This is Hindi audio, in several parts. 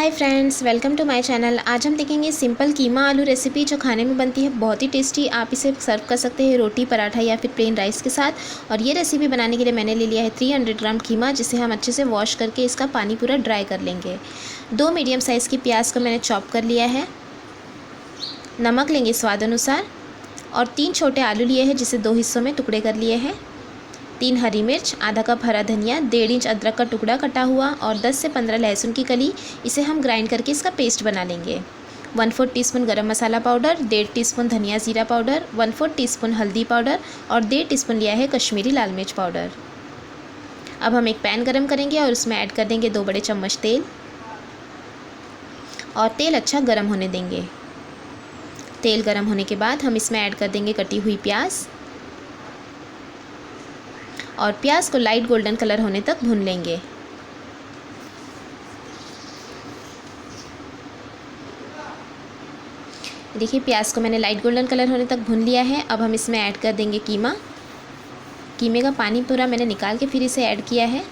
Hi friends, welcome to my channel. आज हम देखेंगे सिंपल कीमा आलू रेसिपी जो खाने में बनती है बहुत ही टेस्टी। आप इसे सर्व कर सकते हैं रोटी, पराठा या फिर प्लेन राइस के साथ। और ये रेसिपी बनाने के लिए मैंने ले लिया है 300 ग्राम कीमा, जिसे हम अच्छे से वॉश करके इसका पानी पूरा ड्राई कर लेंगे। 2 मीडियम साइज़ की प्याज को मैंने चॉप कर लिया है। नमक लेंगे स्वाद अनुसार और 3 छोटे आलू लिए हैं जिसे 2 हिस्सों में टुकड़े कर लिए हैं। 3 हरी मिर्च, आधा कप हरा धनिया, 1.5 इंच अदरक का टुकड़ा कटा हुआ और 10 से 15 लहसुन की कली। इसे हम ग्राइंड करके इसका पेस्ट बना लेंगे। 1/4 टीस्पून गरम मसाला पाउडर, 1.5 टीस्पून धनिया जीरा पाउडर, 1/4 टीस्पून हल्दी पाउडर और 1.5 टीस्पून लिया है कश्मीरी लाल मिर्च पाउडर। अब हम एक पैन गरम करेंगे और उसमें ऐड कर देंगे 2 बड़े चम्मच तेल और तेल अच्छा गरम होने देंगे। तेल गरम होने के बाद हम इसमें ऐड कर देंगे कटी हुई प्याज और प्याज को लाइट गोल्डन कलर होने तक भून लेंगे। देखिए प्याज को मैंने लाइट गोल्डन कलर होने तक भून लिया है। अब हम इसमें ऐड कर देंगे कीमा। कीमे का पानी पूरा मैंने निकाल के फिर इसे ऐड किया है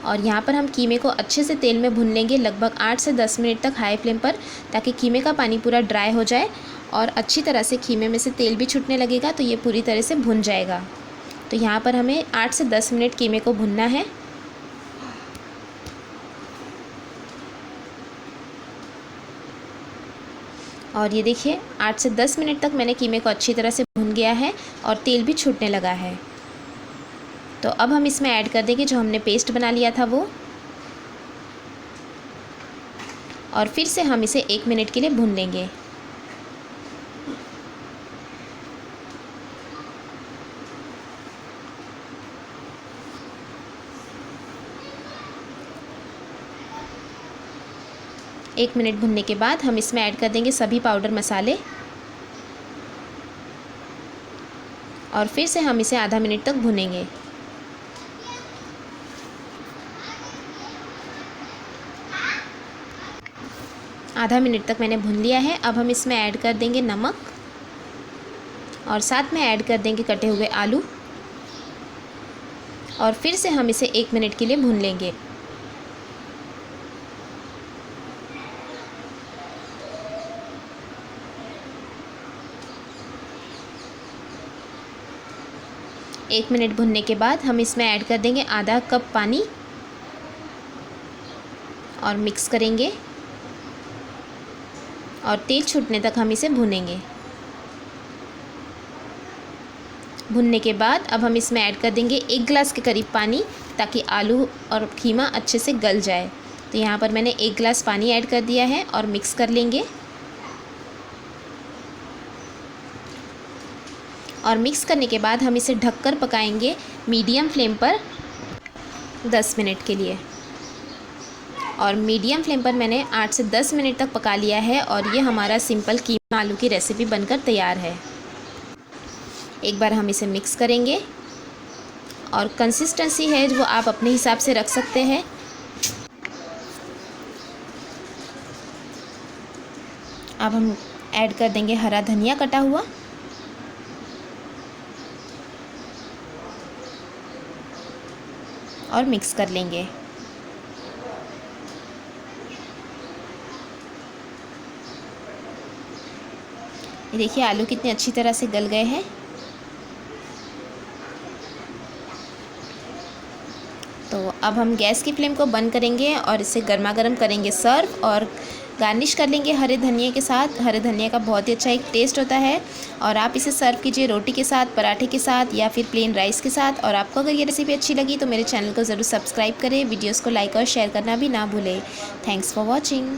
और यहाँ पर हम कीमे को अच्छे से तेल में भून लेंगे लगभग 8 से 10 मिनट तक हाई फ्लेम पर, ताकि कीमे का पानी पूरा ड्राई हो जाए और अच्छी तरह से कीमे में से तेल भी छूटने लगेगा तो ये पूरी तरह से भुन जाएगा। तो यहाँ पर हमें 8 से 10 मिनट कीमे को भुनना है। और ये देखिए 8 से 10 मिनट तक मैंने कीमे को अच्छी तरह से भुन गया है और तेल भी छूटने लगा है। तो अब हम इसमें ऐड कर देंगे जो हमने पेस्ट बना लिया था वो, और फिर से हम इसे 1 मिनट के लिए भून लेंगे। एक मिनट भुनने के बाद हम इसमें ऐड कर देंगे सभी पाउडर मसाले और फिर से हम इसे आधा मिनट तक भुनेंगे। आधा मिनट तक मैंने भून लिया है। अब हम इसमें ऐड कर देंगे नमक और साथ में ऐड कर देंगे कटे हुए आलू और फिर से हम इसे 1 मिनट के लिए भून लेंगे। एक मिनट भुनने के बाद हम इसमें ऐड कर देंगे आधा कप पानी और मिक्स करेंगे और तेल छूटने तक हम इसे भुनेंगे। भुनने के बाद अब हम इसमें ऐड कर देंगे 1 गिलास के करीब पानी, ताकि आलू और कीमा अच्छे से गल जाए। तो यहाँ पर मैंने 1 गिलास पानी ऐड कर दिया है और मिक्स कर लेंगे। और मिक्स करने के बाद हम इसे ढककर पकाएंगे मीडियम फ्लेम पर 10 मिनट के लिए। और मीडियम फ्लेम पर मैंने 8 से 10 मिनट तक पका लिया है और ये हमारा सिंपल कीमा आलू की रेसिपी बनकर तैयार है। एक बार हम इसे मिक्स करेंगे और कंसिस्टेंसी है वो आप अपने हिसाब से रख सकते हैं। अब हम ऐड कर देंगे हरा धनिया कटा हुआ और मिक्स कर लेंगे। ये देखिए आलू कितने अच्छी तरह से गल गए हैं। तो अब हम गैस की फ्लेम को बंद करेंगे और इसे गर्मा गर्म करेंगे सर्व, और गार्निश कर लेंगे हरे धनिया के साथ। हरे धनिया का बहुत ही अच्छा एक टेस्ट होता है और आप इसे सर्व कीजिए रोटी के साथ, पराठे के साथ या फिर प्लेन राइस के साथ। और आपको अगर ये रेसिपी अच्छी लगी तो मेरे चैनल को ज़रूर सब्सक्राइब करें, वीडियोज़ को लाइक और शेयर करना भी ना भूलें। Thanks for watching.